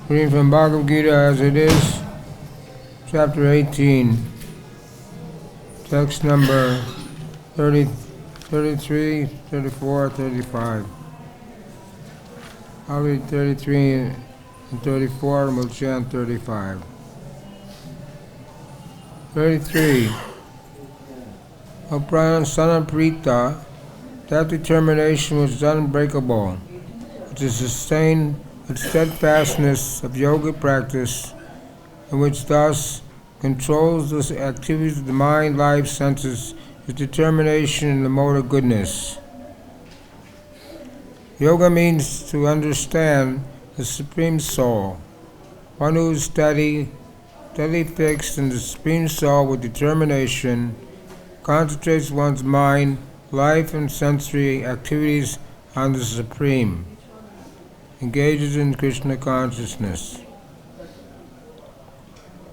Reading from Bhagavad-Gita as it is, chapter 18, text number 30, 33, 34, 35. I'll read 33 and 34 and we'll chant 35. 33. O Pran, son of Prita, that determination which is unbreakable, which is sustained with steadfastness of yoga practice, and which thus controls the activities of the mind, life, senses, is determination in the mode of goodness. Yoga means to understand the Supreme Soul, one who is steadily fixed in the Supreme Soul with determination, concentrates one's mind, life, and sensory activities on the Supreme, engages in Krishna consciousness.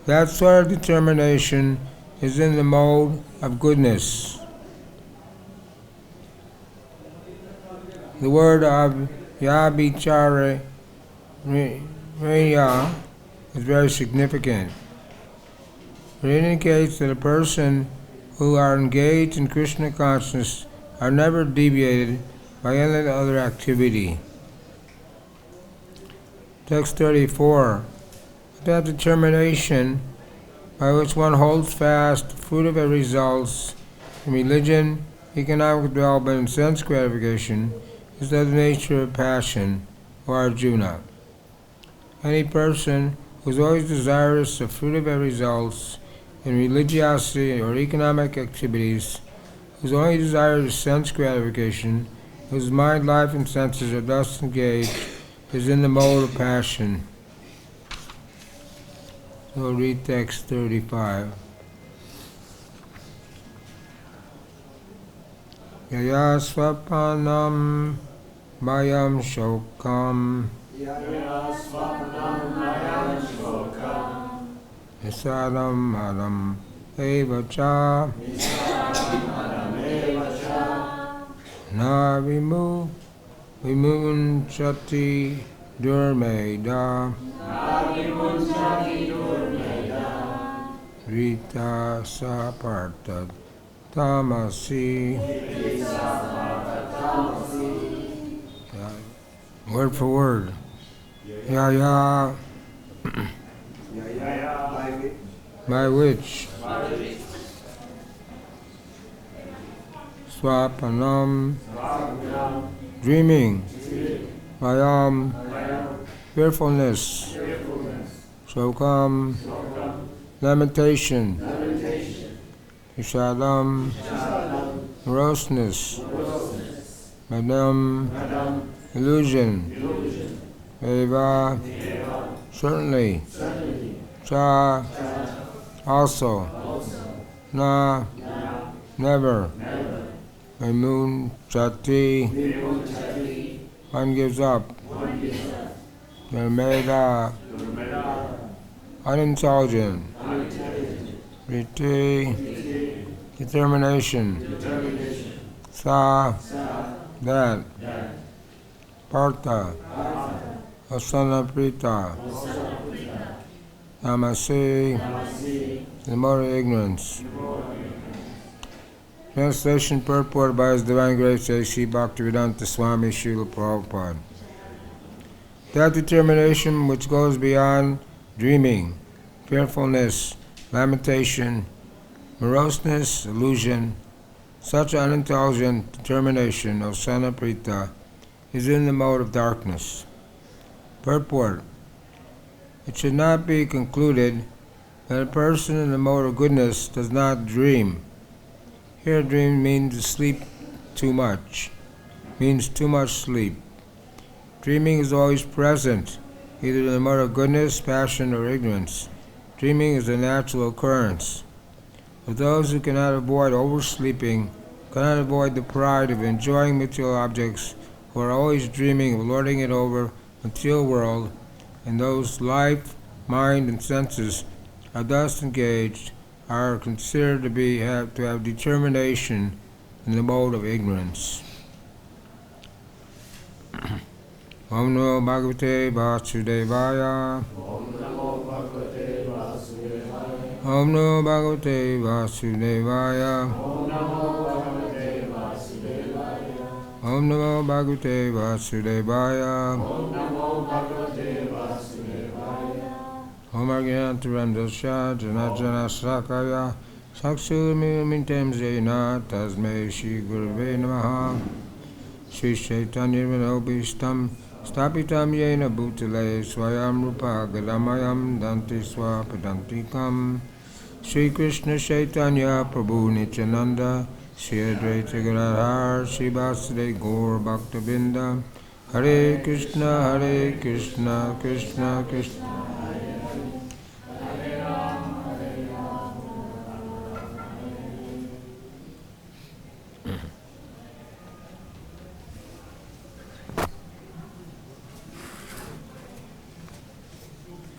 That sort of determination is in the mode of goodness. The word of Yabhichare Raya is very significant. It indicates that a person who are engaged in Krishna consciousness are never deviated by any other activity. Text 34. That determination by which one holds fast the fruit of it results in religion, economic development, and sense gratification is of the nature of passion, or Arjuna. Any person who is always desirous of fruit of it results in religiosity or economic activities, whose only desire is sense gratification, whose mind, life, and senses are thus engaged, is in the mode of passion. So we'll read text 35. Yaya swapanam mayam shokam Nisadam madam evacha na vimunchati durmeda Rita sapartat tamasi. Word for word. Yaya. By which? Swapanam. Dreaming. Mayam. Fearfulness. Shokam. Lamentation. Ishadam. Moroseness. Madam. Illusion. Eva. Certainly. Cha. Also. Na. Never. Vimun chati. One gives up. Nirmeda. Unintelligent. Riti. Determination. Sa. That. Partha. Asana Prita. Namasi. The mode of ignorance. Translation purport by His Divine Grace A.C. Bhaktivedanta Swami Srila Prabhupada. That determination which goes beyond dreaming, fearfulness, lamentation, moroseness, illusion, such unintelligent determination of Sanaprita is in the mode of darkness. Purport. It should not be concluded that a person in the mode of goodness does not dream. Here dream means to sleep too much, means too much sleep. Dreaming is always present, either in the mode of goodness, passion, or ignorance. Dreaming is a natural occurrence. But those who cannot avoid oversleeping, cannot avoid the pride of enjoying material objects, who are always dreaming of lording it over the material world, and those life, mind, and senses are thus engaged, are considered to have determination in the mode of ignorance. Om Namo Bhagavate Vasudevaya. Om Namo Bhagavate Vasudevaya. Om Namo Bhagavate Vasudevaya. Om Argyantarandasya Janajana Sakaya Saksurmitem Zena Tasme Shri Gurave Namaha. Shri Chaitanya Manobishtam Stapitam Yena Bhutale Swayam Rupa Gadamayam Dante Swapadantikam. Shri Krishna Chaitanya Prabhu Nityananda Shri Advaita Gadadhar Shri Vasudeva Gaur Bhaktabinda. Hare Krishna Krishna Krishna.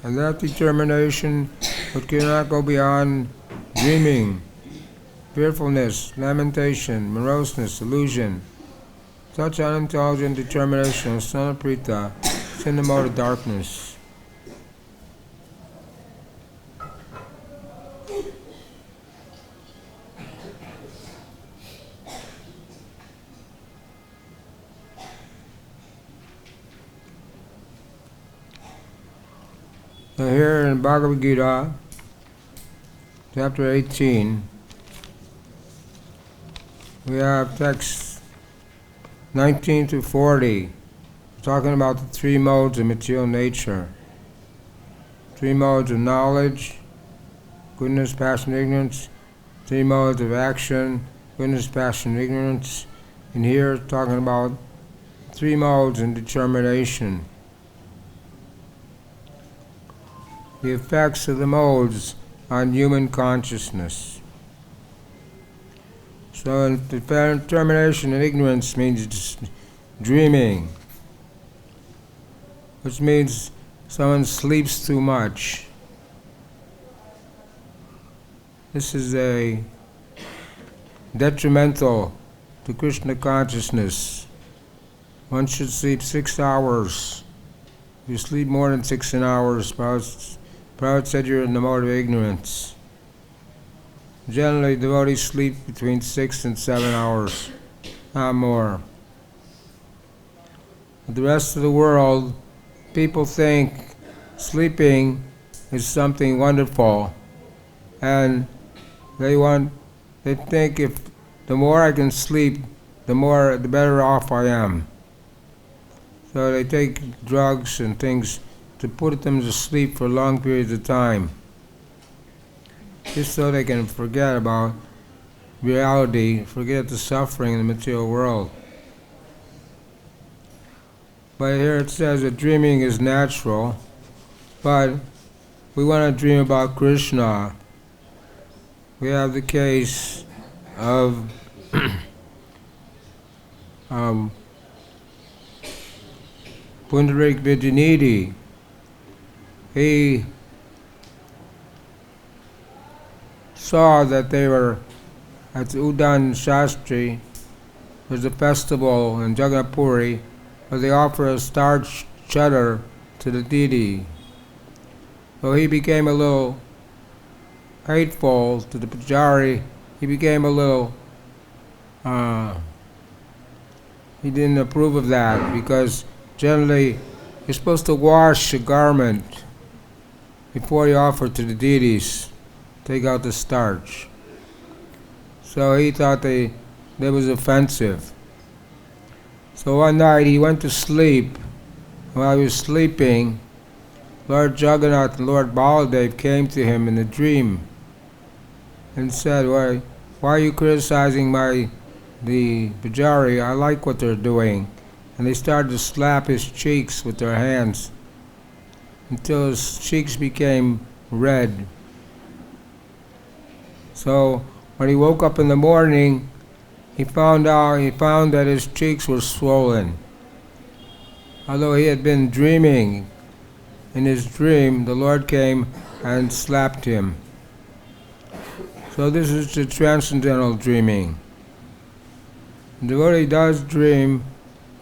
And that determination which cannot go beyond dreaming, fearfulness, lamentation, moroseness, illusion. Such unintelligent determination of Sanaprita is in the mode of darkness. So here in Bhagavad-Gita, chapter 18, we have texts 19 to 40, talking about the three modes of material nature. Three modes of knowledge, goodness, passion, ignorance. Three modes of action, goodness, passion, ignorance. And here talking about three modes in determination. The effects of the modes on human consciousness. So determination and ignorance means dreaming, which means someone sleeps too much. This is a detrimental to Krishna consciousness. One should sleep 6 hours. If you sleep more than 6 hours, Prabhupada said you're in the mode of ignorance. Generally, devotees sleep between 6 and 7 hours, not more. But the rest of the world, people think sleeping is something wonderful, and they think if the more I can sleep, the better off I am. So they take drugs and things to put them to sleep for long periods of time, just so they can forget about reality, forget the suffering in the material world. But here it says that dreaming is natural, but we want to dream about Krishna. We have the case of Pundarik Vijayanidhi. He saw that they were at Udan Shastri. There's a festival in Jagannath Puri where they offer a starched cheddar to the deity. So he became a little hateful to the pujari. He became a little, he didn't approve of that, because generally you're supposed to wash a garment before you offer to the deities, take out the starch. So he thought that was offensive. So one night he went to sleep. While he was sleeping, Lord Jagannath and Lord Baladev came to him in a dream and said, why are you criticizing the pujari? I like what they're doing. And they started to slap his cheeks with their hands until his cheeks became red. So when he woke up in the morning, he found that his cheeks were swollen. Although he had been dreaming, in his dream the Lord came and slapped him. So this is the transcendental dreaming. The devotee does dream,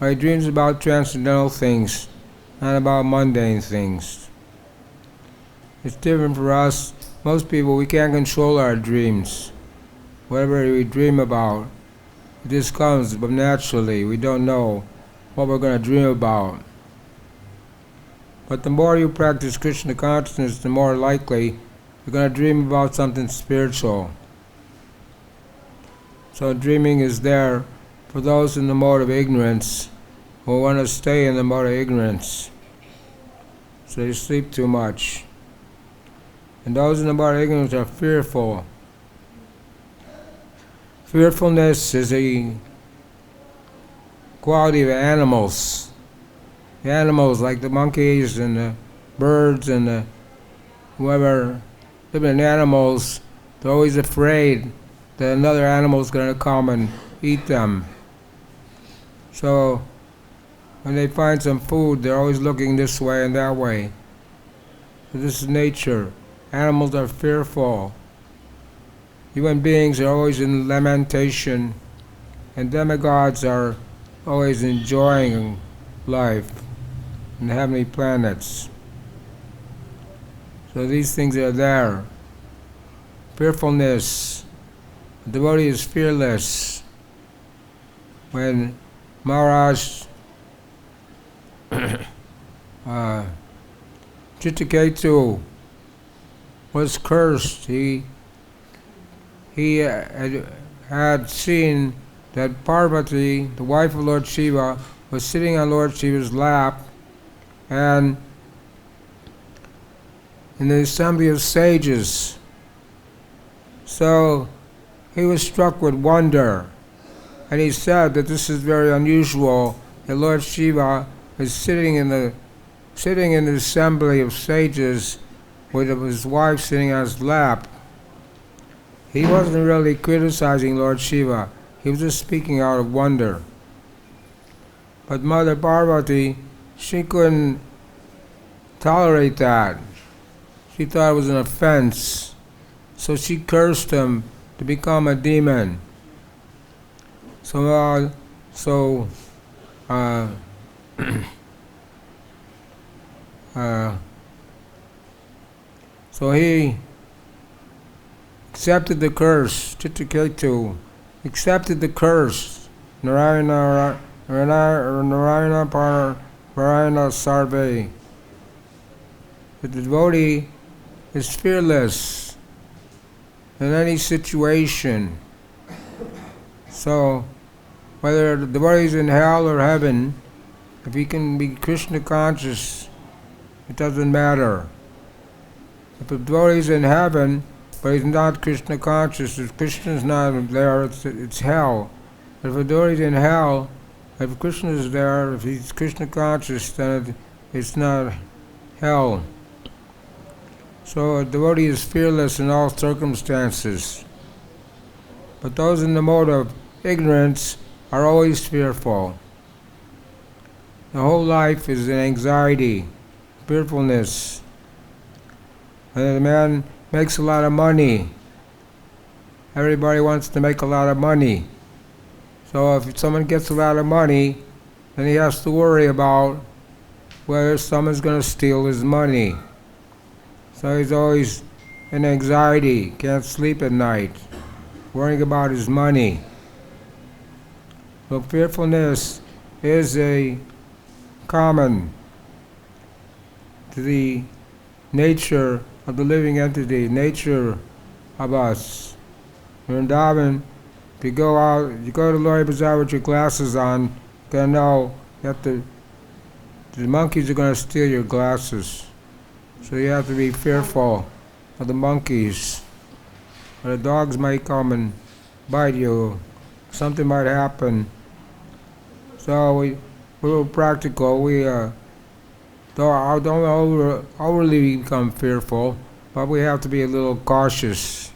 He dreams about transcendental things, not about mundane things. It's different for us. Most people, we can't control our dreams. Whatever we dream about, it just comes naturally. We don't know what we're going to dream about. But the more you practice Krishna consciousness, the more likely you're going to dream about something spiritual. So dreaming is there for those in the mode of ignorance who want to stay in the mode of ignorance. So they sleep too much. And those in the mode of ignorance are fearful. Fearfulness is a quality of animals. The animals, like the monkeys and the birds and the whoever live in animals, they're always afraid that another animal is going to come and eat them. So when they find some food, they're always looking this way and that way. So this is nature. Animals are fearful. Human beings are always in lamentation, and demigods are always enjoying life in the heavenly planets. So these things are there. Fearfulness. The devotee is fearless. When Maharaj Chittaketu was cursed, he had seen that Parvati, the wife of Lord Shiva, was sitting on Lord Shiva's lap, and in the assembly of sages. So he was struck with wonder, and he said that this is very unusual, that Lord Shiva is sitting in the assembly of sages with his wife sitting on his lap. He wasn't really criticizing Lord Shiva, he was just speaking out of wonder. But Mother Parvati, she couldn't tolerate that. She thought it was an offense. So she cursed him to become a demon. So he accepted the curse. Chittaketu accepted the curse. Narayana Sarve. The devotee is fearless in any situation. So whether the devotee is in hell or heaven, if he can be Krishna conscious, it doesn't matter. If the devotee is in heaven, but he's not Krishna conscious, if Krishna is not there, it's hell. If a devotee is in hell, if Krishna is there, if he's Krishna conscious, then it's not hell. So a devotee is fearless in all circumstances. But those in the mode of ignorance are always fearful. The whole life is in anxiety, fearfulness. And the man makes a lot of money. Everybody wants to make a lot of money. So if someone gets a lot of money, then he has to worry about whether someone's going to steal his money. So he's always in anxiety, can't sleep at night, worrying about his money. So fearfulness is a common to the nature of the living entity, nature of us. Vrindavan, if you go out, you go to Lori Bazaar with your glasses on, you're going to know that the monkeys are going to steal your glasses. So you have to be fearful of the monkeys. Or the dogs might come and bite you. Something might happen. So we're a little practical. We don't overly become fearful, but we have to be a little cautious.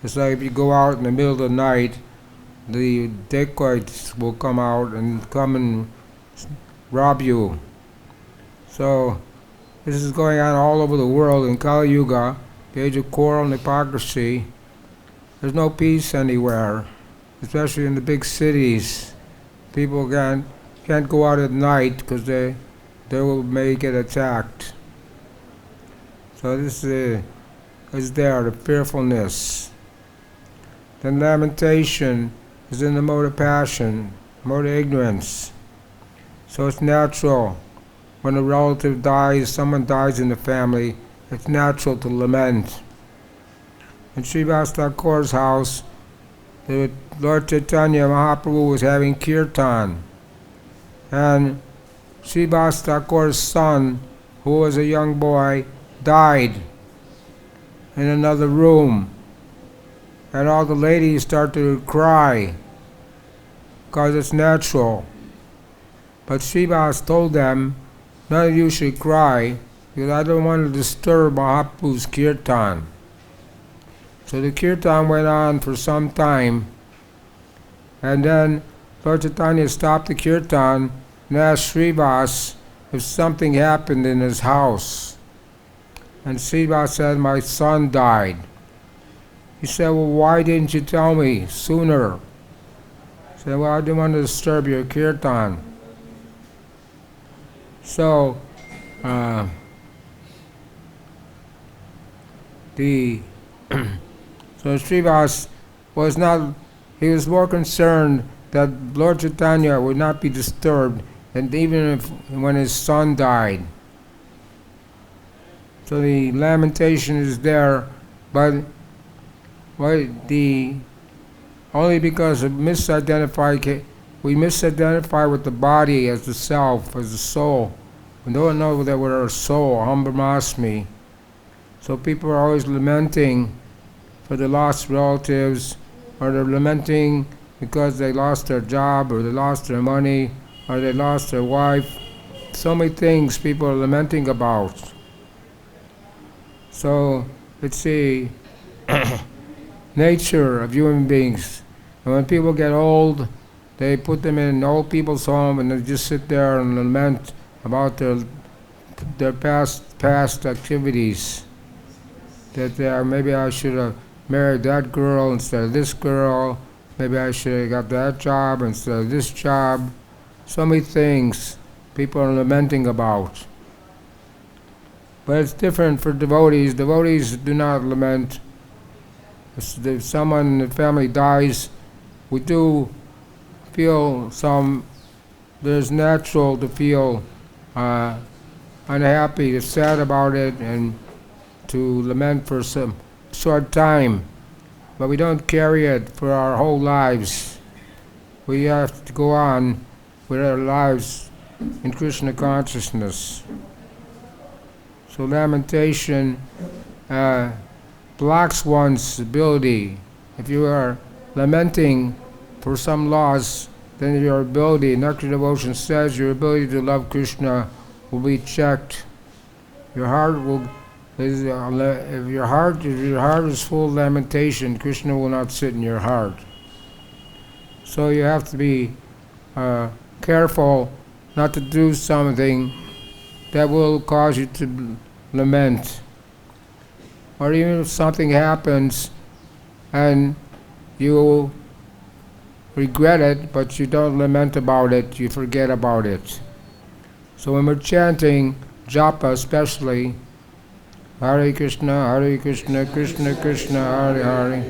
It's like if you go out in the middle of the night, the dacoits will come out and come and rob you. So this is going on all over the world in Kali Yuga, the age of quarrel and hypocrisy. There's no peace anywhere, especially in the big cities. People can't can't go out at night because they may get attacked. So this is there, the fearfulness. Then lamentation is in the mode of passion, mode of ignorance. So it's natural. When a relative dies, someone dies in the family, it's natural to lament. In Srivas Thakur's house, the Lord Chaitanya Mahaprabhu was having kirtan. And Srivas Thakur's son, who was a young boy, died in another room. And all the ladies start to cry because it's natural. But Srivas told them, none of you should cry because I don't want to disturb Mahaprabhu's kirtan. So the kirtan went on for some time, and then Lord Chaitanya stopped the kirtan and asked Srivas if something happened in his house. And Srivas said, my son died. He said, well, why didn't you tell me sooner? He said, well, I didn't want to disturb your kirtan. So, so Srivas was not, he was more concerned that Lord Chaitanya would not be disturbed, and even when his son died. So the lamentation is there, but only because of we misidentify with the body as the self, as the soul. We don't know that we're a soul, Aham Brahmasmi. So people are always lamenting for the lost relatives, or they're lamenting because they lost their job, or they lost their money, or they lost their wife. So many things people are lamenting about. So it's the nature of human beings. And when people get old, they put them in an old people's home and they just sit there and lament about their past activities. That maybe I should have married that girl instead of this girl. Maybe I should have got that job instead of this job. So many things people are lamenting about. But it's different for devotees. Devotees do not lament. If someone in the family dies, we do feel there's natural to feel unhappy, to sad about it, and to lament for some short time. But we don't carry it for our whole lives. We have to go on with our lives in Krishna consciousness. So lamentation blocks one's ability. If you are lamenting for some loss, then your ability, Nectar Devotion says, your ability to love Krishna will be checked. Your heart will, if your heart is full of lamentation, Krishna will not sit in your heart. So you have to be careful not to do something that will cause you to lament. Or even if something happens and you regret it, but you don't lament about it, you forget about it. So when we're chanting japa especially, Hare Krishna, Krishna Krishna, Hare Hare,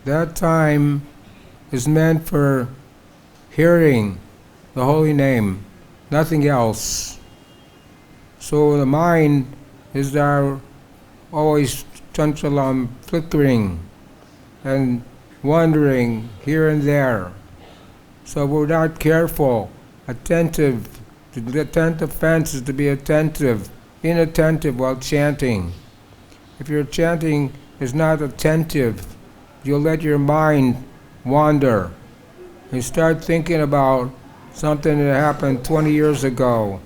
that time is meant for hearing the holy name, nothing else. So the mind is there always chanchalam, flickering and wandering here and there. So if we're not careful, attentive, the tenth offense is to be attentive, inattentive while chanting. If your chanting is not attentive, you'll let your mind wander. You start thinking about something that happened 20 years ago.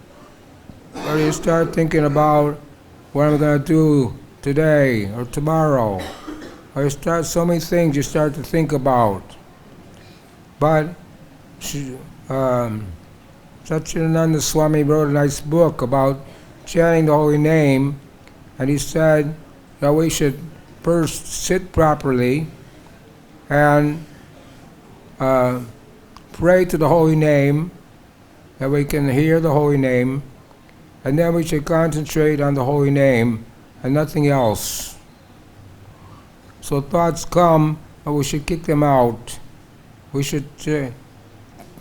Or you start thinking about what I'm going to do today or tomorrow. Or you start so many things you start to think about. But Satchidananda Swami wrote a nice book about chanting the holy name, and he said that we should first sit properly and pray to the holy name, that we can hear the holy name, and then we should concentrate on the holy name and nothing else. So thoughts come, but we should kick them out. We should,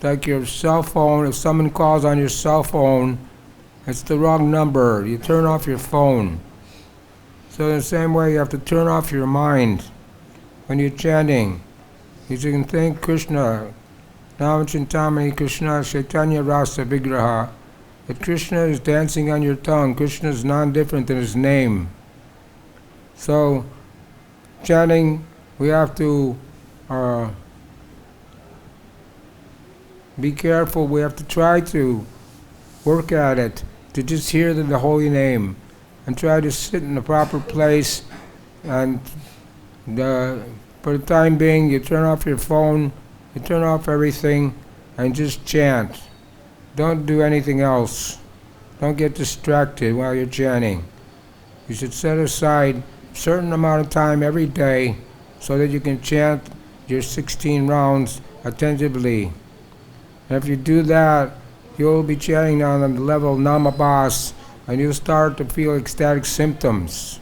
like your cell phone, if someone calls on your cell phone, it's the wrong number, you turn off your phone. So in the same way, you have to turn off your mind when you're chanting. You can think Krishna, Nama Chintamani Krishna Chaitanya Rasa Vigraha. That Krishna is dancing on your tongue. Krishna is non-different than his name. So, chanting, we have to be careful. We have to try to work at it, to just hear the holy name, and try to sit in the proper place. And for the time being, you turn off your phone, you turn off everything, and just chant. Don't do anything else. Don't get distracted while you're chanting. You should set aside a certain amount of time every day so that you can chant your 16 rounds attentively. And if you do that, you'll be chanting on the level of Namabhas, and you'll start to feel ecstatic symptoms.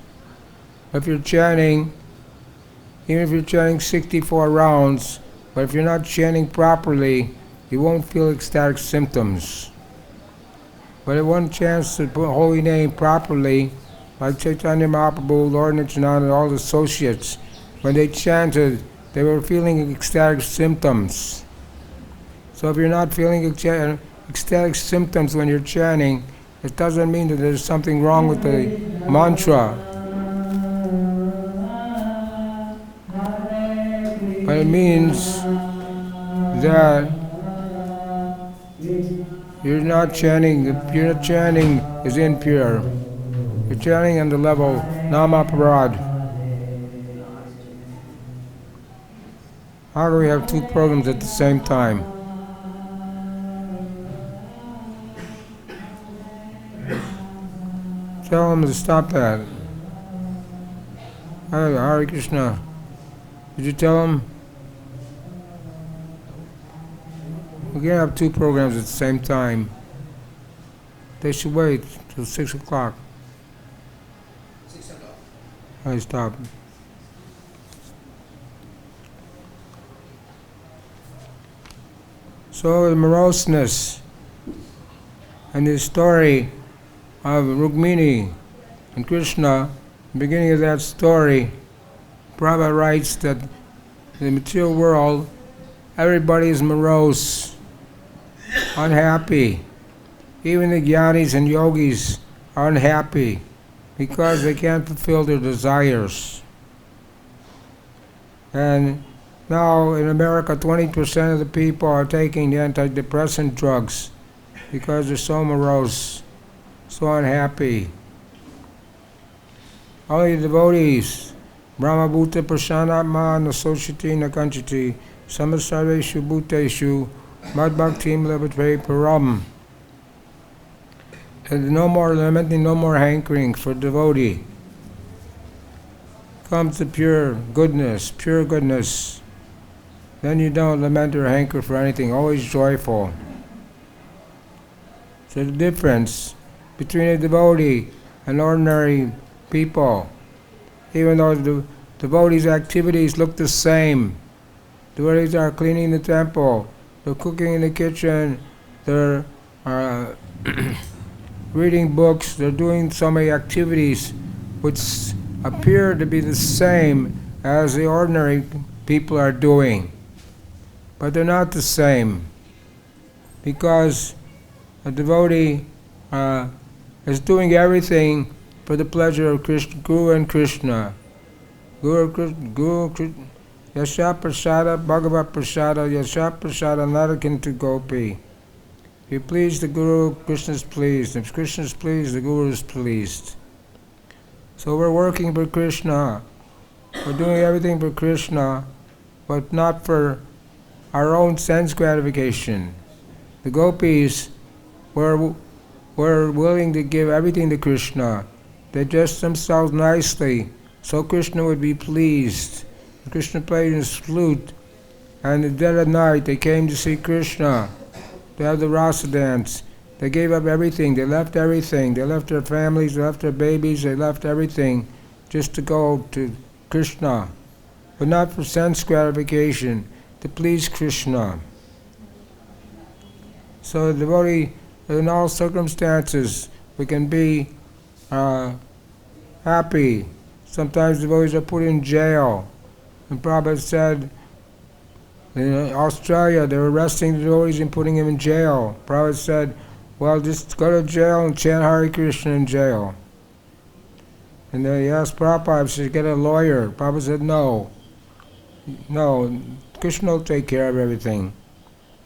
If you're chanting, even if you're chanting 64 rounds, but if you're not chanting properly, you won't feel ecstatic symptoms. But if one chants the holy name properly, like Chaitanya Mahaprabhu, Lord Nityananda, and all the associates, when they chanted, they were feeling ecstatic symptoms. So if you're not feeling ecstatic symptoms when you're chanting, it doesn't mean that there's something wrong with the mantra. But it means that you're not chanting, the pure chanting is impure. You're chanting on the level Namaparad. How do we have two programs at the same time? Tell them to stop that. Hare Krishna. Did you tell them? We can't have two programs at the same time. They should wait till 6 o'clock. 6 o'clock. I stop. So the moroseness and the story of Rukmini and Krishna, the beginning of that story, Prabhupada writes that in the material world, everybody is morose, unhappy. Even the jnanis and yogis are unhappy because they can't fulfill their desires. And now in America, 20% of the people are taking the antidepressant drugs because they're so morose, so unhappy. Only the devotees, Brahma Bhuta Prasanatma Nasoshiti Nakanchiti Samasarveshu Bhuteshu Mad Bhaktim Labhatre Param. And no more lamenting, no more hankering for devotee. Comes to pure goodness. Then you don't lament or hanker for anything, always joyful. So the difference between a devotee and ordinary people, even though the devotees' activities look the same. Devotees are cleaning the temple, they're cooking in the kitchen, they're reading books, they're doing so many activities which appear to be the same as the ordinary people are doing. But they're not the same, because a devotee is doing everything for the pleasure of Krishna, Guru and Krishna. Guru Yasha Prasada, Bhagavad Prasada, Yasha Prasada, Narakintu Gopi. If you please the Guru, Krishna is pleased. If Krishna is pleased, the Guru is pleased. So we're working for Krishna. We're doing everything for Krishna, but not for our own sense gratification. The gopis were willing to give everything to Krishna. They dressed themselves nicely so Krishna would be pleased. Krishna played his flute And in the dead of night, they came to see Krishna. They had the rasa dance. They gave up everything. They left everything. They left their families, they left their babies, they left everything just to go to Krishna. But not for sense gratification, to please Krishna. So the devotee, in all circumstances, we can be happy. Sometimes devotees are put in jail. And Prabhupada said, in Australia, they were arresting the devotees and putting them in jail. Prabhupada said, well, just go to jail and chant Hare Krishna in jail. And they asked Prabhupada if she should get a lawyer. Prabhupada said, no, Krishna will take care of everything.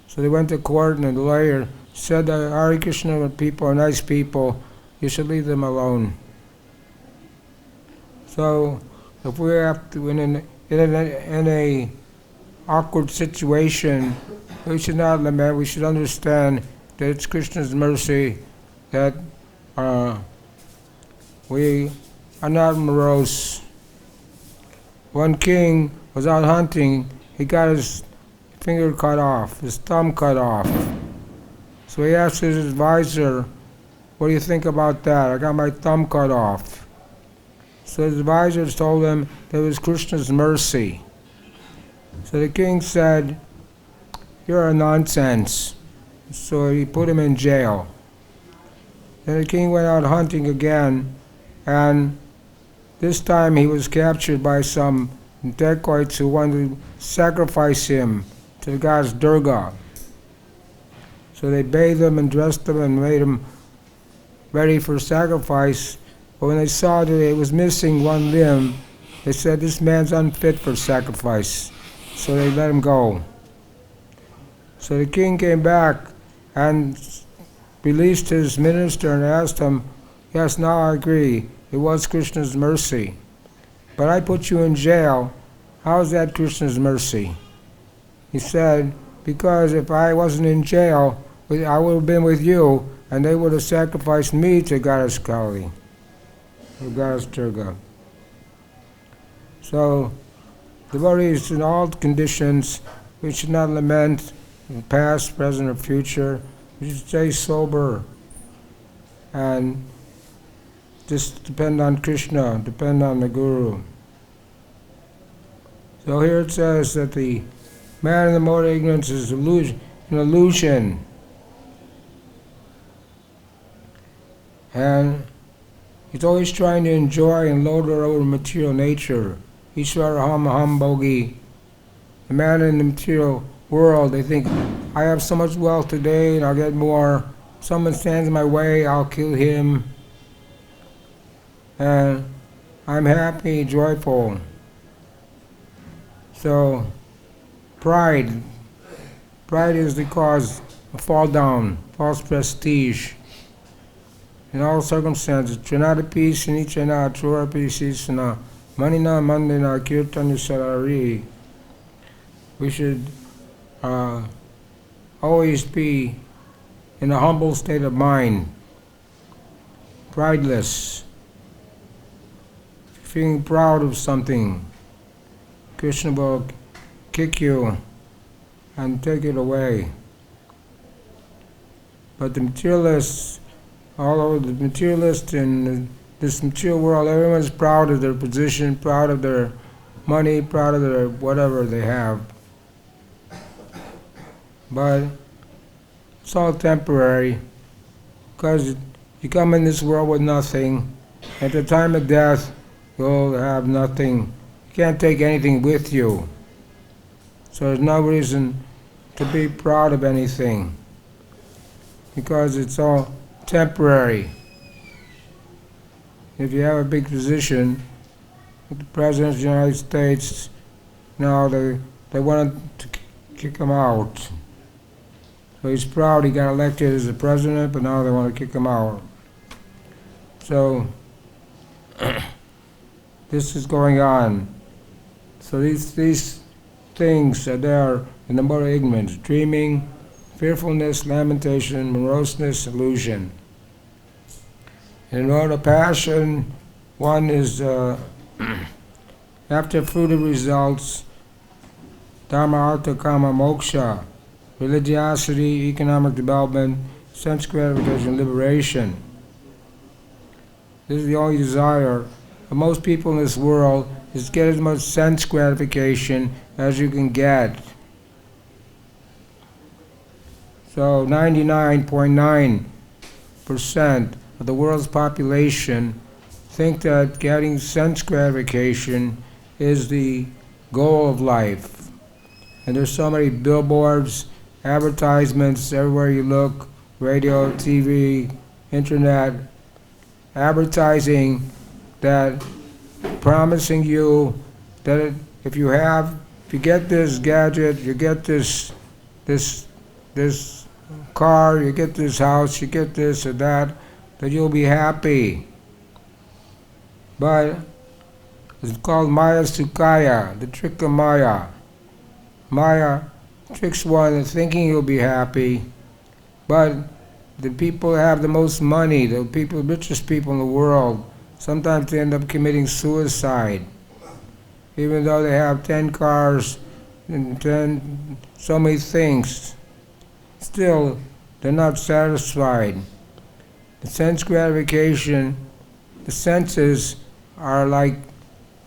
So they went to court and the lawyer said that Hare Krishna people are nice people, you should leave them alone. So if we have to, in a awkward situation, we should not lament, we should understand that it's Krishna's mercy that we are not morose. One king was out hunting, he got his finger cut off, his thumb cut off. So he asked his advisor, what do you think about that? I got my thumb cut off. So his advisors told him that it was Krishna's mercy. So the king said, you're a nonsense. So he put him in jail. Then the king went out hunting again, and this time he was captured by some dacoits who wanted to sacrifice him to the goddess Durga. So they bathed him and dressed him and made him ready for sacrifice. But when they saw that it was missing one limb, they said, this man's unfit for sacrifice. So they let him go. So the king came back and released his minister and asked him, yes, now I agree, it was Krishna's mercy. But I put you in jail, how is that Krishna's mercy? He said, because if I wasn't in jail, I would have been with you, and they would have sacrificed me to Goddess Kali, or Goddess Durga. So, devotees in all conditions, we should not lament the past, present, or future. We should stay sober and just depend on Krishna, depend on the Guru. So here it says that the man in the mode of ignorance is an illusion. And he's always trying to enjoy and lord over material nature. Ishvara ham bogi. The man in the material world, they think, I have so much wealth today and I'll get more. Someone stands in my way, I'll kill him. And I'm happy, joyful. So, pride is the cause of fall down, false prestige. In all circumstances, Trinadapi Sinichana Trurapi Sisana Manina Mandina Kirtanu Sarari. We should always be in a humble state of mind, prideless, feeling proud of something. Krishna will kick you and take it away. But the materialists, all over the materialists in this material world, everyone's proud of their position, proud of their money, proud of their whatever they have. But it's all temporary, because you come in this world with nothing. At the time of death, you'll have nothing. You can't take anything with you. So there's no reason to be proud of anything, because it's all temporary. If you have a big position, like the President of the United States, now they want to kick him out. So he's proud he got elected as the president, but now they want to kick him out. So this is going on. So these things are there in the mode of ignorance: dreaming, fearfulness, lamentation, moroseness, illusion. In the mode of passion, one is after fruited results, Dharma, Artha, Kama, Moksha, religiosity, economic development, sense gratification, liberation. This is the only desire of most people in this world, is to get as much sense gratification as you can get. So 99.9% of the world's population think that getting sense gratification is the goal of life. And there's so many billboards, advertisements everywhere you look, radio, TV, internet, advertising that promising you that if you get this gadget, you get this car, you get this house, you get this or that you'll be happy. But it's called Maya Sukaya, the trick of Maya. Maya tricks one into thinking you'll be happy, but the people who have the most money, the richest people in the world, sometimes they end up committing suicide. Even though they have 10 cars and so many things, still they're not satisfied. The sense gratification, the senses are like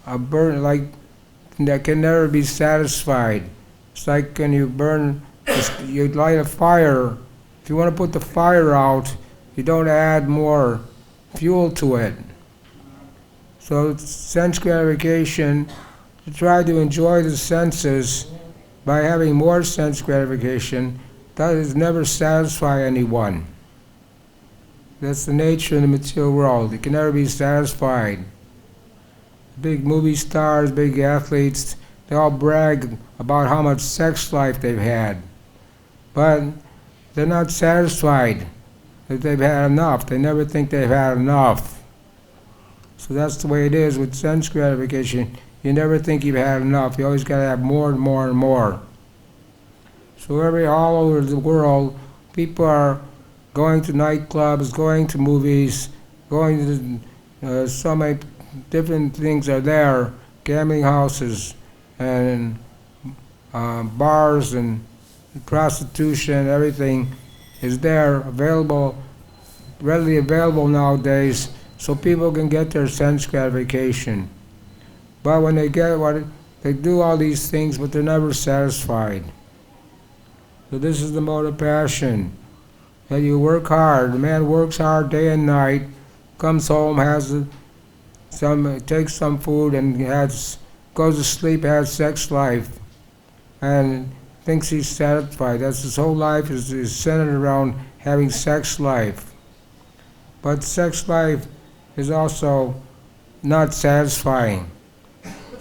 a burn, like that can never be satisfied. It's like when you you light a fire. If you want to put the fire out, you don't add more fuel to it. So sense gratification, to try to enjoy the senses by having more sense gratification, that is never satisfy anyone. That's the nature of the material world. It can never be satisfied. Big movie stars, big athletes, they all brag about how much sex life they've had. But they're not satisfied that they've had enough. They never think they've had enough. So that's the way it is with sense gratification. You never think you've had enough. You always got to have more and more and more. So all over the world, people are going to nightclubs, going to movies, going to so many different things are there, gambling houses and bars and prostitution, everything is there, readily available nowadays, so people can get their sense gratification. But when they do all these things, but they're never satisfied. So this is the mode of passion. That you work hard. The man works hard day and night, comes home, takes some food, and goes to sleep, has sex life, and thinks he's satisfied. That's his whole life is centered around having sex life. But sex life is also not satisfying.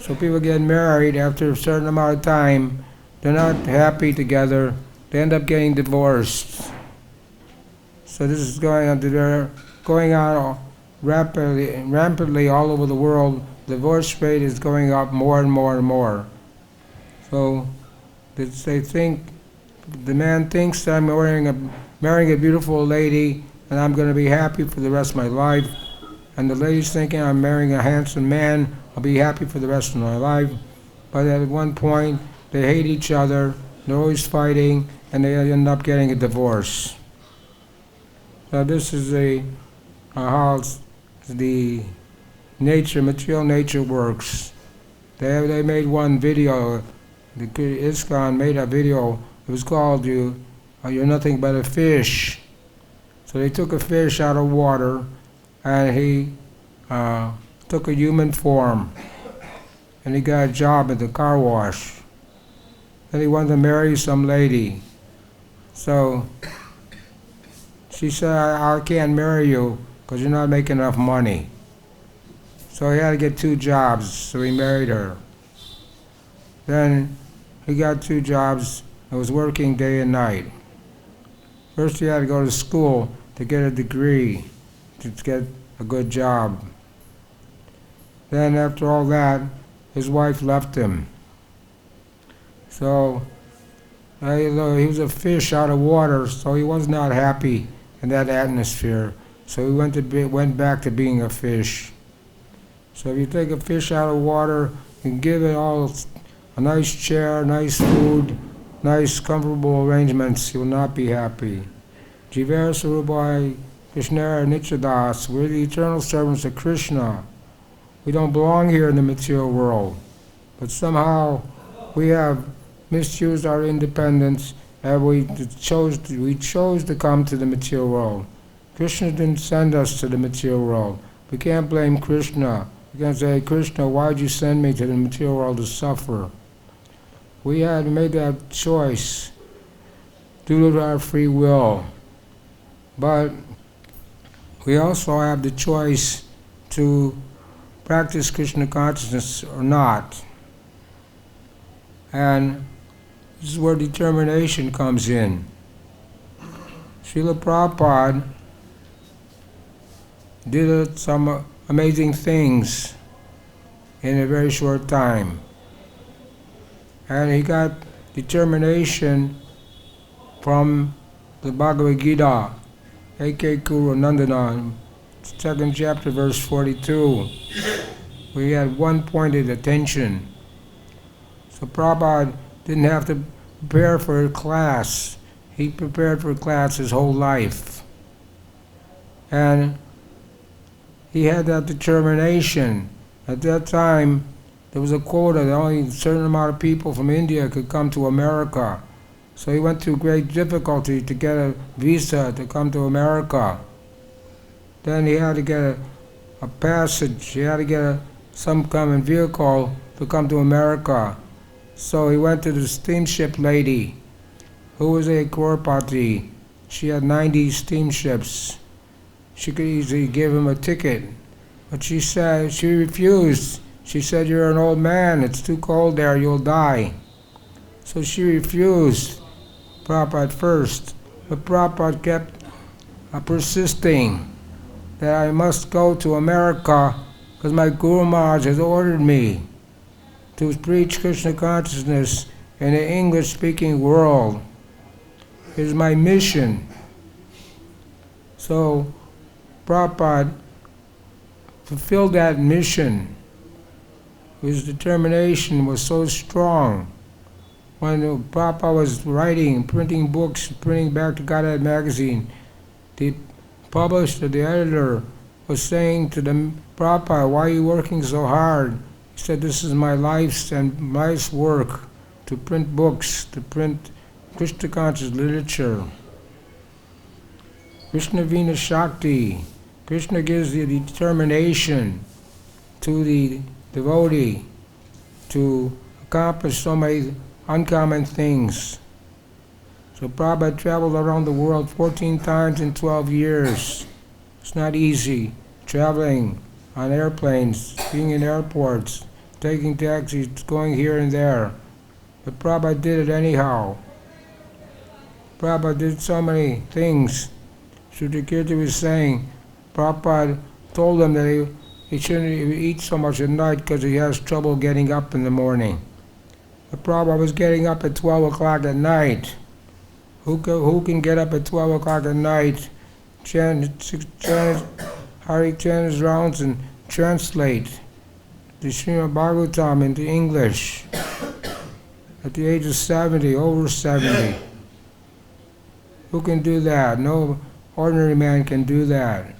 So people get married after a certain amount of time, they're not happy together, they end up getting divorced. So this is going on rapidly all over the world. The divorce rate is going up more and more and more. So the man thinks I'm marrying a beautiful lady and I'm going to be happy for the rest of my life. And the lady's thinking I'm marrying a handsome man, I'll be happy for the rest of my life. But at one point, they hate each other, they're always fighting, and they end up getting a divorce. So this is how the material nature works. They made one video, the ISKCON made a video, it was called You're Nothing But a Fish. So they took a fish out of water, and he took a human form, and he got a job at the car wash. And he wanted to marry some lady. So she said, I can't marry you because you're not making enough money. So he had to get 2 jobs, so he married her. Then he got 2 jobs and was working day and night. First he had to go to school to get a degree, to get a good job. Then after all that, his wife left him. So he was a fish out of water, so he was not happy in that atmosphere. So he went back to being a fish. So if you take a fish out of water and give it all a nice chair, nice food, nice comfortable arrangements, he will not be happy. Jiver Sarubai Krishna Nichadas, we're the eternal servants of Krishna. We don't belong here in the material world. But somehow we have misused our independence and we chose to come to the material world. Krishna didn't send us to the material world. We can't blame Krishna. We can't say, Krishna, why'd you send me to the material world to suffer? We had made that choice due to our free will. But we also have the choice to practice Krishna consciousness or not. And this is where determination comes in. Srila Prabhupada did some amazing things in a very short time. And he got determination from the Bhagavad-Gita, A.K. Kuru Nandana, 2nd chapter, verse 42. We had one-pointed attention. So Prabhupada didn't have to prepare for a class. He prepared for class his whole life. And he had that determination. At that time, there was a quota that only a certain amount of people from India could come to America. So he went through great difficulty to get a visa to come to America. Then he had to get a passage. He had to get some common vehicle to come to America. So he went to the steamship lady, who was a Kaurpati. She had 90 steamships. She could easily give him a ticket. But she refused. She said, you're an old man, it's too cold there, you'll die. So she refused Prabhupada first. But Prabhupada kept persisting that I must go to America because my Guru Maharaj has ordered me to preach Krishna consciousness in the English-speaking world. It is my mission. So Prabhupada fulfilled that mission. His determination was so strong. When Prabhupada was writing, printing books, printing back to Godhead magazine, the publisher, the editor, was saying to them, Prabhupada, why are you working so hard? He said, this is my life's work, to print books, to print Krishna conscious literature. Krishna Vina Shakti. Krishna gives the determination to the devotee to accomplish so many uncommon things. So Prabhupada traveled around the world 14 times in 12 years. It's not easy traveling on airplanes, being in airports, taking taxis, going here and there. But Prabhupada did it anyhow. Prabhupada did so many things. Sudhakirti was saying, Prabhupada told him that he shouldn't eat so much at night because he has trouble getting up in the morning. But Prabhupada was getting up at 12 o'clock at night. Who can get up at 12 o'clock at night, chant his rounds and translate the Srimad Bhagavatam into English at the age of 70, over 70? Who can do that? No ordinary man can do that.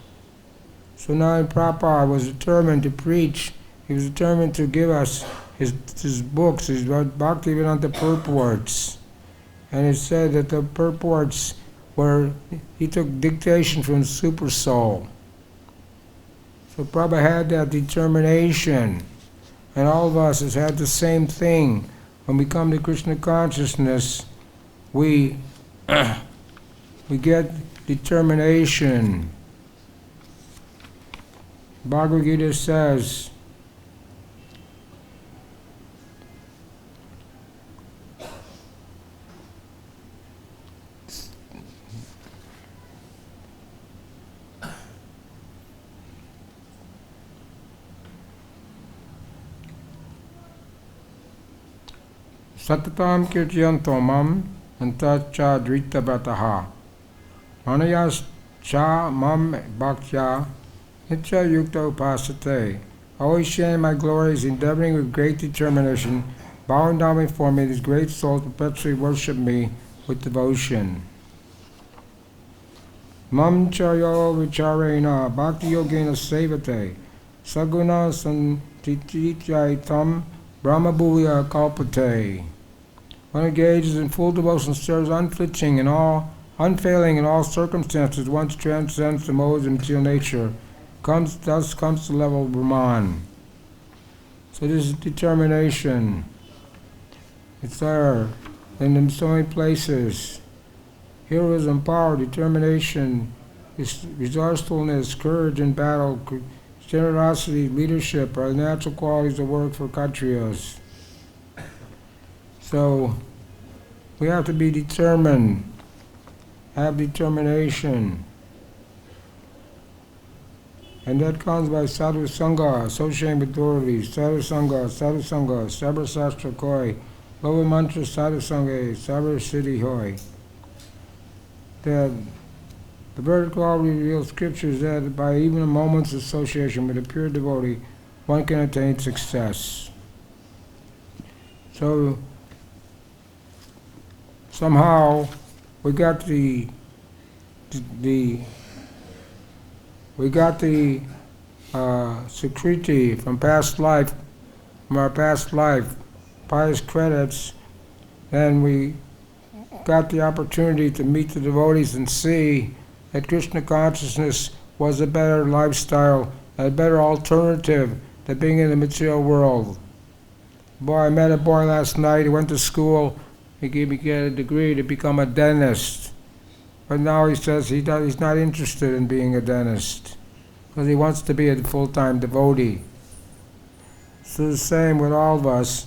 So now Prabhupada was determined to preach. He was determined to give us his books, his Bhakti-Vedanta purports. And it said that the purports were, he took dictation from the Super Soul. So Prabhupada had that determination. And all of us has had the same thing. When we come to Krishna consciousness, we get determination. Bhagavad-Gita says, Satatam kirtiyanto mam antacha dritavataha manayas cha mam bhaktya nitya yukta upasate. Always sharing my glories, endeavoring with great determination bowing down before me, these great souls perpetually worship me with devotion. Mam chayo vicharena bhakti-yogena sevate saguna santitichaitam brahmabhuya kalpate. One engages in full devotion, serves unflinching in all, unfailing in all circumstances, once transcends the modes of material nature, thus comes to the level of Brahman. So this is determination. It's there, and in so many places. Heroism, power, determination, resourcefulness, courage in battle, generosity, leadership are the natural qualities that work for Kshatriyas. So we have to be determined, have determination. And that comes by sadhu sangha, associating with devotees, sadhu sangha, sabra sastra koi, lova mantra sadhu sangha, sabra siddhi hoy. That the vertical revealed scriptures that by even a moment's association with a pure devotee, one can attain success. So somehow we got the security from our past life, pious credits, and we got the opportunity to meet the devotees and see that Krishna consciousness was a better lifestyle, a better alternative than being in the material world. Boy, I met a boy last night, he went to school, he get a degree to become a dentist. But now he says he's not interested in being a dentist, because he wants to be a full-time devotee. So the same with all of us.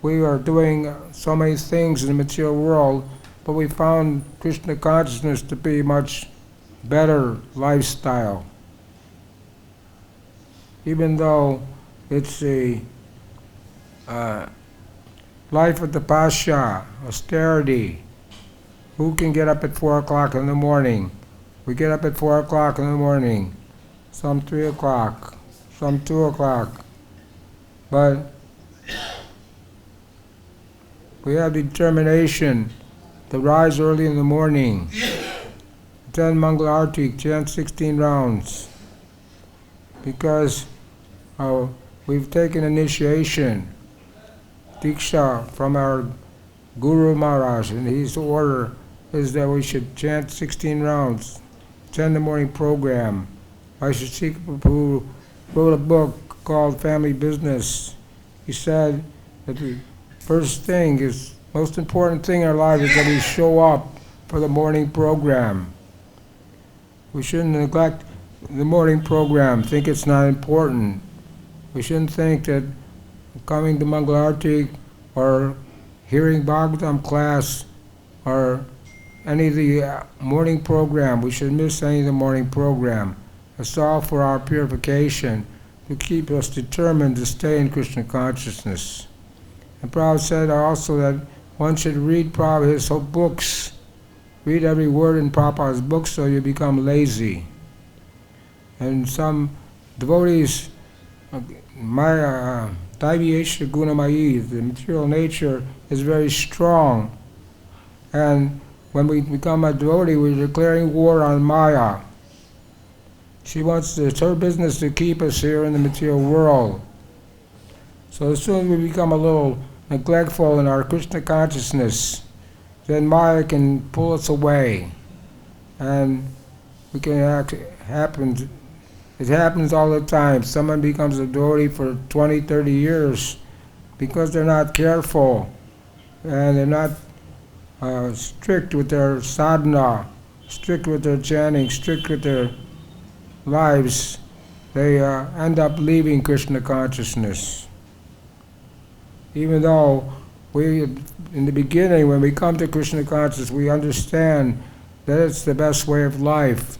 We are doing so many things in the material world, but we found Krishna consciousness to be much better lifestyle. Even though it's a life of the pasha, austerity. Who can get up at 4 o'clock in the morning? We get up at 4 o'clock in the morning, some 3 o'clock, some 2 o'clock. But we have determination to rise early in the morning, attend Mangala Arati, chant 16 rounds, because we've taken initiation, Diksha, from our Guru Maharaj, and his order is that we should chant 16 rounds, attend the morning program. ISKCON Prabhu wrote a book called Family Business. He said that the first thing is, most important thing in our life is that we show up for the morning program. We shouldn't neglect the morning program, think it's not important. We shouldn't think that coming to Mangala Arati or hearing Bhagavatam class or any of the morning program, we should miss any of the morning program. It's all for our purification, to keep us determined to stay in Krishna consciousness. And Prabhupada said also that one should read Prabhupada's whole books, read every word in Prabhupada's books so you become lazy. And some devotees, Maya, Daiviyesha Gunamayi, the material nature is very strong. And when we become a devotee, we're declaring war on Maya. It's her business to keep us here in the material world. So as soon as we become a little neglectful in our Krishna consciousness, then Maya can pull us away. And we can it happens all the time. Someone becomes a devotee for 20, 30 years because they're not careful and they're not strict with their sadhana, strict with their chanting, strict with their lives. They end up leaving Krishna consciousness. Even though in the beginning, when we come to Krishna consciousness, we understand that it's the best way of life.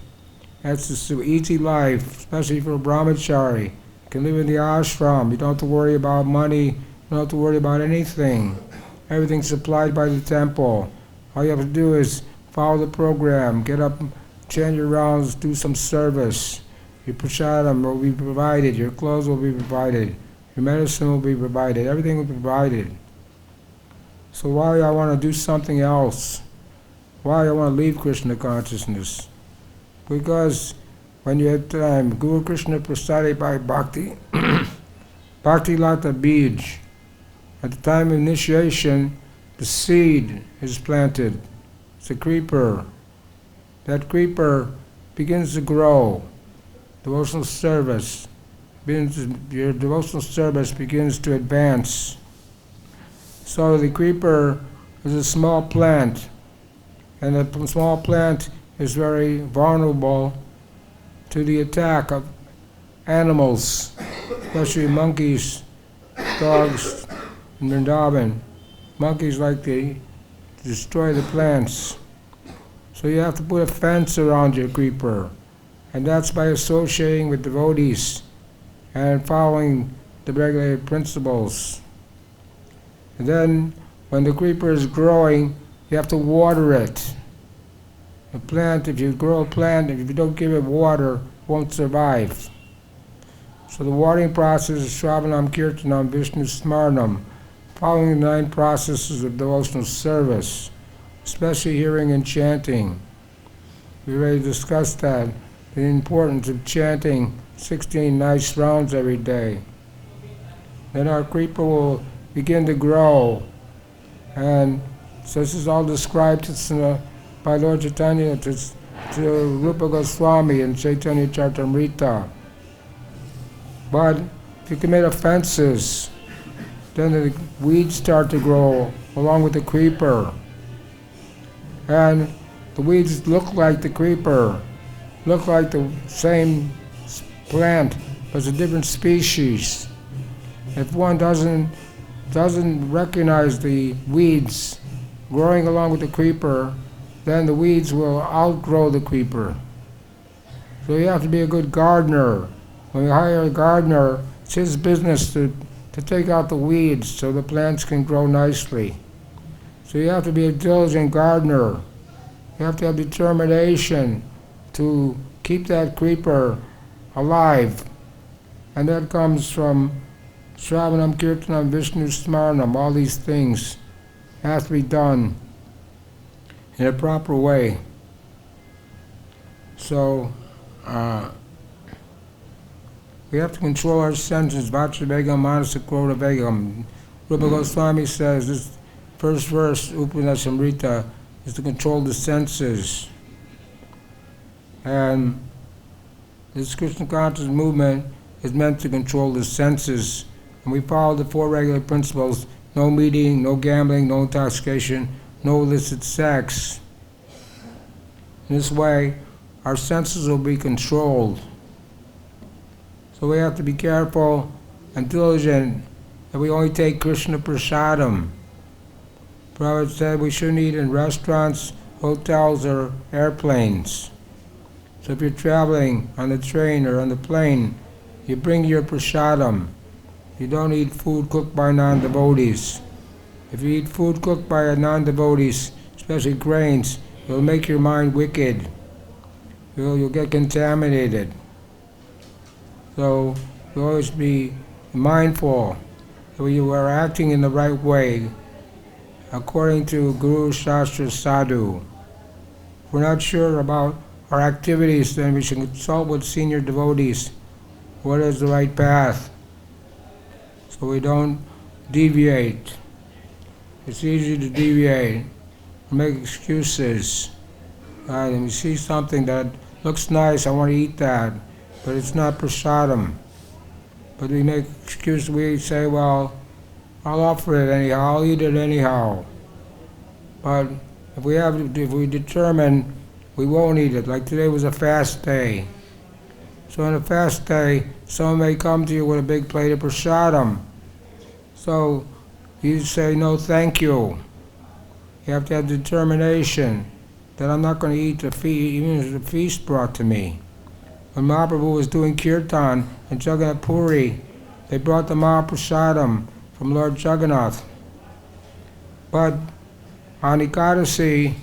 That's the easy life, especially for a brahmachari. You can live in the ashram. You don't have to worry about money. You don't have to worry about anything. Everything's supplied by the temple. All you have to do is follow the program, get up, chant your rounds, do some service. Your prasadam will be provided. Your clothes will be provided. Your medicine will be provided. Everything will be provided. So why I want to do something else? Why I want to leave Krishna consciousness? Because when you have time, Guru Krishna Prasadi by Bhakti, Bhakti Lata Bij. At the time of initiation, the seed is planted. It's a creeper. That creeper begins to grow. Devotional service your devotional service begins to advance. So the creeper is a small plant, and the small plant is very vulnerable to the attack of animals, especially monkeys, dogs in Vrindavan. Monkeys like to destroy the plants. So you have to put a fence around your creeper, and that's by associating with devotees and following the regulated principles. And then when the creeper is growing, you have to water it. A plant, if you grow a plant, if you don't give it water, it won't survive. So the watering process is Shravanam, Kirtanam, Vishnu Smarnam, following the 9 processes of devotional service, especially hearing and chanting. We already discussed that, the importance of chanting 16 nice rounds every day. Then our creeper will begin to grow. And so this is all described by Lord Chaitanya to Rupa Goswami in Chaitanya Charitamrita. But if you commit offenses, then the weeds start to grow along with the creeper. And the weeds look like the creeper, look like the same plant, but it's a different species. If one doesn't recognize the weeds growing along with the creeper, then the weeds will outgrow the creeper. So you have to be a good gardener. When you hire a gardener, it's his business to take out the weeds so the plants can grow nicely. So you have to be a diligent gardener. You have to have determination to keep that creeper alive. And that comes from Shravanam, Kirtanam, Vishnu Smarnam. All these things have to be done in a proper way. So we have to control our senses. Vachravegam, Manasa, Krodha Vegam. Rupa Goswami says this first verse, Upanishadamrita, is to control the senses. And this Krishna conscious movement is meant to control the senses. And we follow the 4 regular principles: no meeting, no gambling, no intoxication, no illicit sex. In this way, our senses will be controlled. So we have to be careful and diligent that we only take Krishna Prasadam. Prabhupada said we shouldn't eat in restaurants, hotels, or airplanes. So if you're traveling on the train or on the plane, you bring your prasadam. You don't eat food cooked by non-devotees. If you eat food cooked by non-devotees, especially grains, it'll make your mind wicked. You'll get contaminated. So you always be mindful that you are acting in the right way according to Guru Shastra Sadhu. If we're not sure about our activities, then we should consult with senior devotees what is the right path, so we don't deviate. It's easy to deviate, make excuses. And we see something that looks nice, I want to eat that, but it's not prasadam. But we make excuses, we say, well, I'll offer it anyhow, I'll eat it anyhow. But if we determine we won't eat it, like today was a fast day. So on a fast day, someone may come to you with a big plate of prasadam. So you say, no, thank you. You have to have determination that I'm not going to eat the feast, even if the feast brought to me. When Mahaprabhu was doing kirtan in Jagannath Puri, they brought the Mahaprasadam from Lord Jagannath. But on Ekadasi,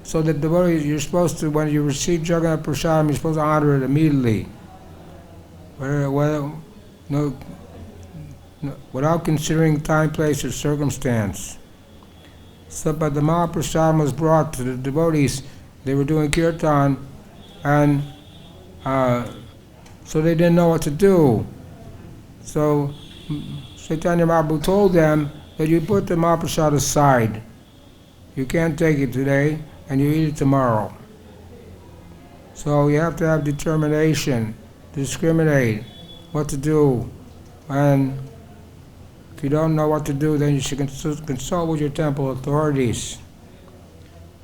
so the devotee, you're supposed to, when you receive Jagannath Prasadam, you're supposed to honor it immediately. Without considering time, place, or circumstance. So, but the Mahaprasad was brought to the devotees. They were doing kirtan, and so they didn't know what to do. So Chaitanya Mahaprabhu told them that you put the Mahaprasad aside. You can't take it today, and you eat it tomorrow. So you have to have determination to discriminate what to do. And if you don't know what to do, then you should consult with your temple authorities.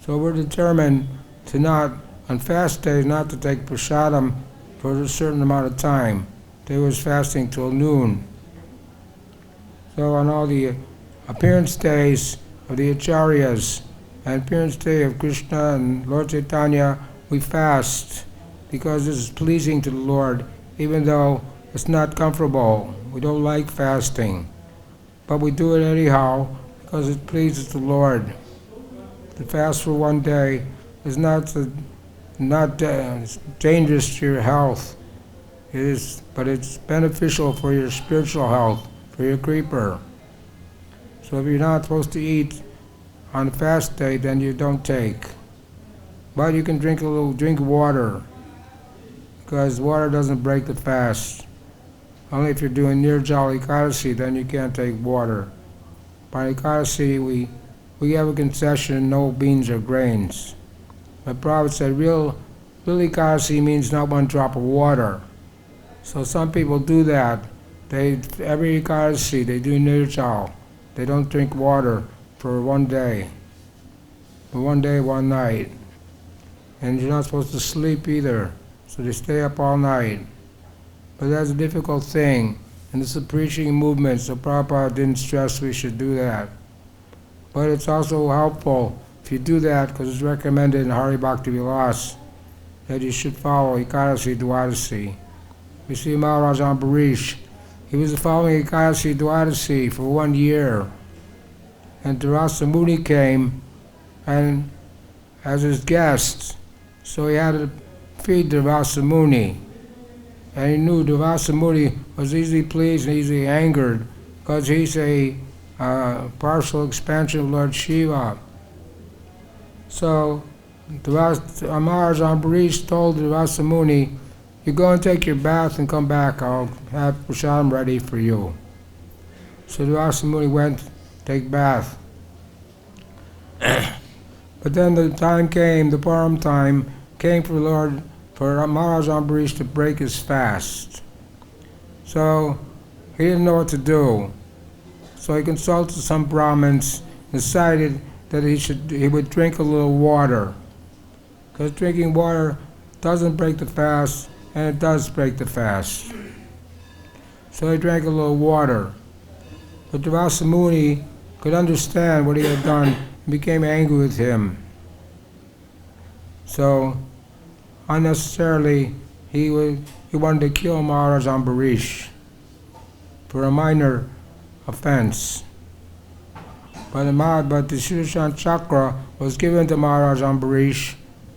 So we're determined to not, on fast days, not to take prasadam for a certain amount of time. They was fasting till noon. So on all the appearance days of the acharyas and appearance day of Krishna and Lord Chaitanya, we fast because this is pleasing to the Lord, even though it's not comfortable. We don't like fasting, but we do it anyhow because it pleases the Lord. To fast for one day is not dangerous to your health. It is, but it's beneficial for your spiritual health, for your creeper. So if you're not supposed to eat on a fast day, then you don't take. But you can drink water, because water doesn't break the fast. Only if you're doing Nirjala Ekadasi, then you can't take water. By Ekadasi, we have a concession, no beans or grains. But Prabhupada said real Ekadasi means not one drop of water. So some people do that. Every Ekadasi, they do Nirjala. They don't drink water for one day. For one day, one night. And you're not supposed to sleep either. So they stay up all night. But that's a difficult thing. And it's a preaching movement, so Prabhupada didn't stress we should do that. But it's also helpful if you do that, because it's recommended in Hari Bhakti Vilas that you should follow Ekadasi Dwadasi. We see Maharaj Ambarish. He was following Ekadasi Dwadasi for 1 year. And Durvasa Muni came and as his guest. So he had to feed Durvasa Muni. And he knew Durvasa Muni was easily pleased and easily angered because he's a partial expansion of Lord Shiva. So Maharaj Ambarish told Durvasa Muni, you go and take your bath and come back, I'll have prasadam ready for you. So Durvasa Muni went to take bath. But then the time came, the param time came for Maharaj Ambarish to break his fast. So he didn't know what to do. So he consulted some Brahmins, decided that he would drink a little water. Because drinking water doesn't break the fast, and it does break the fast. So he drank a little water. But Durvasa Muni could understand what he had done and became angry with him. So unnecessarily he wanted to kill Maharaj Ambarish for a minor offense. But the Sudarshan Chakra was given to Maharaj Ambarish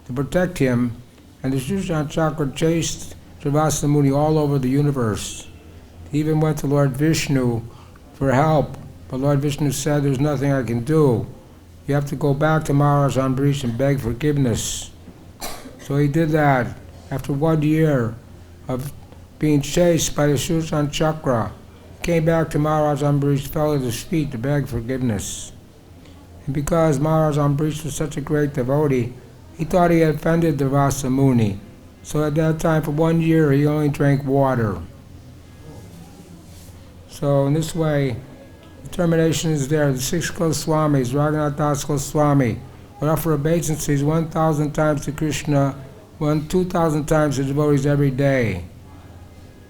to protect him, and the Sudarshan Chakra chased Durvasa Muni all over the universe. He even went to Lord Vishnu for help, but Lord Vishnu said, there's nothing I can do. You have to go back to Maharaj Ambarish and beg forgiveness. So he did that. After 1 year of being chased by the Sudarshan Chakra, he came back to Maharaj Ambarish, fell at his feet to beg forgiveness. And because Maharaj Ambarish was such a great devotee, he thought he had offended Durvasa Muni. So at that time, for 1 year, he only drank water. So in this way, determination is there. The 6 Goswamis, Raghunath Das Goswami, would offer obeisances 1,000 times to Krishna, 2,000 times to devotees every day.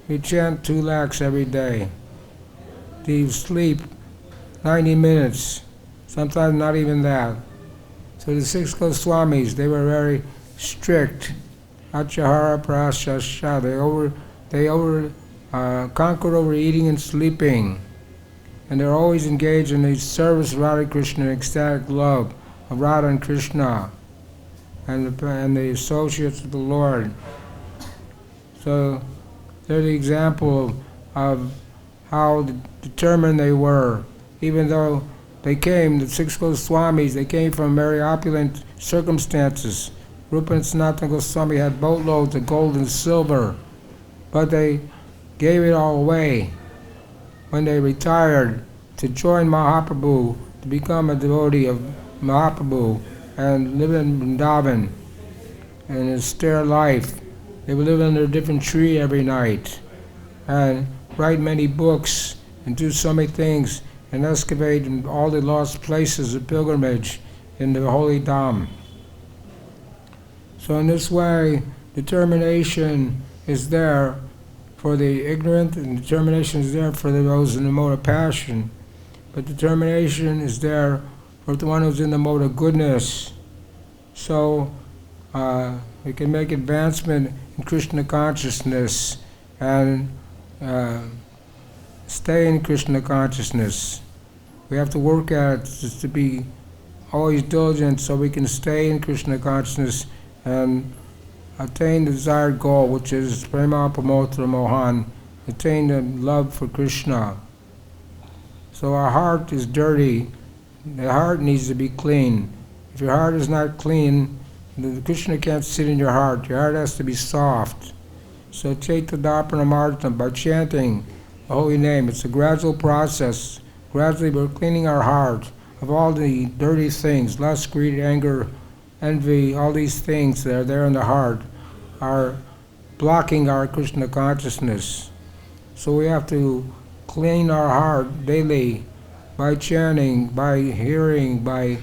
He chant 2 lakhs every day. He sleep 90 minutes, sometimes not even that. So the 6 Goswamis, they were very strict. Achahara Prashasha, they conquered over eating and sleeping. And they're always engaged in the service of Radha Krishna and ecstatic love of Radha and Krishna and the associates of the Lord. So they're the example of how determined they were, even though they came, the six Goswamis, they came from very opulent circumstances. Rupa and Sanatana Goswami had boatloads of gold and silver, but they gave it all away when they retired to join Mahaprabhu, to become a devotee of Mahaprabhu and live in Vrindavan and a austere life. They would live under a different tree every night and write many books and do so many things and excavate in all the lost places of pilgrimage in the holy Dham. So in this way, determination is there for the ignorant, and determination is there for those in the mode of passion. But determination is there for the one who's in the mode of goodness. So we can make advancement in Krishna consciousness and stay in Krishna consciousness. We have to work at it just to be always diligent so we can stay in Krishna consciousness and attain the desired goal, which is Prema Pramotra Mohan, attain the love for Krishna. So our heart is dirty. The heart needs to be clean. If your heart is not clean, the Krishna can't sit in your heart. Your heart has to be soft. So Chaitadaparanamartam, by chanting the holy name, it's a gradual process. Gradually we're cleaning our heart of all the dirty things, lust, greed, anger, envy, all these things that are there in the heart are blocking our Krishna consciousness. So we have to clean our heart daily by chanting, by hearing, by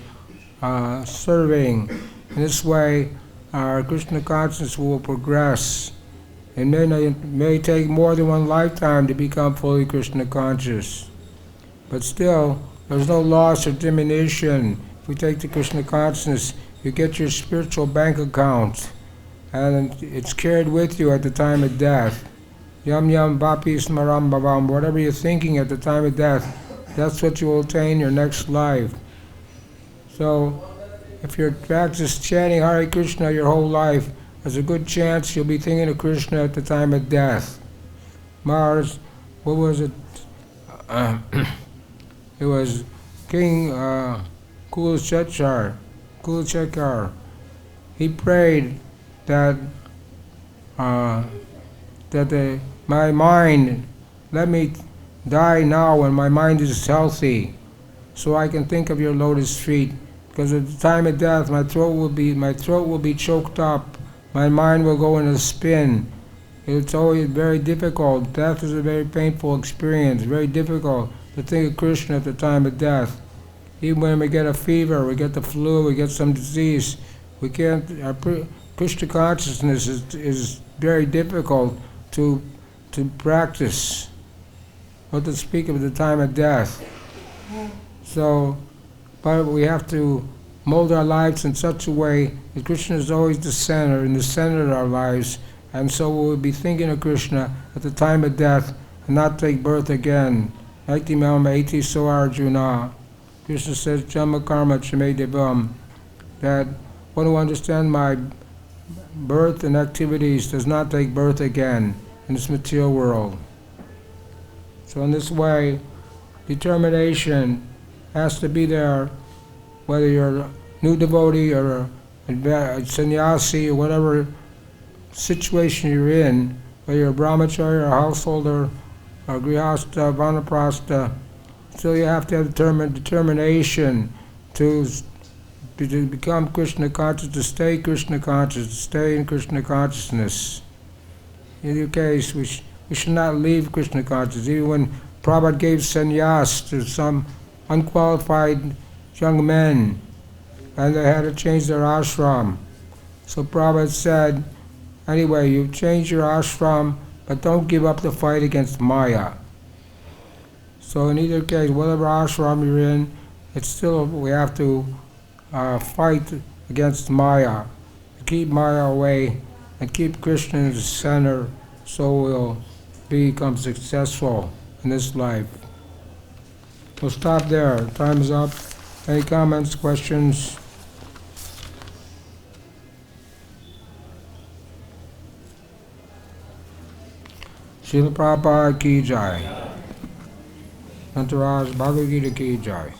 serving. In this way, our Krishna consciousness will progress. It may take more than one lifetime to become fully Krishna conscious. But still, there's no loss or diminution. If we take the Krishna consciousness, you get your spiritual bank account, and it's carried with you at the time of death. Yam yam vapi smaram bhavam, whatever you're thinking at the time of death, that's what you will attain your next life. So, if you're practicing chanting Hare Krishna your whole life, there's a good chance you'll be thinking of Krishna at the time of death. Mars, what was it? It was King Kulachekar. He prayed that my mind, let me die now when my mind is healthy, so I can think of your lotus feet. Because at the time of death, my throat will be choked up. My mind will go in a spin. It's always very difficult. Death is a very painful experience. Very difficult to think of Krishna at the time of death. Even when we get a fever, we get the flu, we get some disease, we can't. Our Krishna consciousness is very difficult to practice, not to speak of the time of death. So, but we have to mold our lives in such a way that Krishna is always the center, in the center of our lives, and so we'll be thinking of Krishna at the time of death and not take birth again. Naiti Melma Iti So Arjuna. Krishna says, Jama Karma Chame Devam, that one who understands my birth and activities does not take birth again in this material world. So in this way, determination has to be there, whether you're a new devotee or a sannyasi or whatever situation you're in, whether you're a brahmachari or a householder or grihastha, vanaprastha, still you have to have determination to become Krishna conscious, to stay Krishna conscious, to stay in Krishna consciousness. In your case, we should not leave Krishna consciousness. Even when Prabhupada gave sannyas to some unqualified young men, and they had to change their ashram. So Prabhupada said, anyway, you change your ashram, but don't give up the fight against Maya. So in either case, whatever ashram you're in, it's still, we have to fight against Maya, keep Maya away, and keep Krishna in the center, so we'll become successful in this life. We'll stop there. Time is up. Any comments, questions? Srila Prabhupada ki jai. Antaraj Bhagavad-Gita ki jai.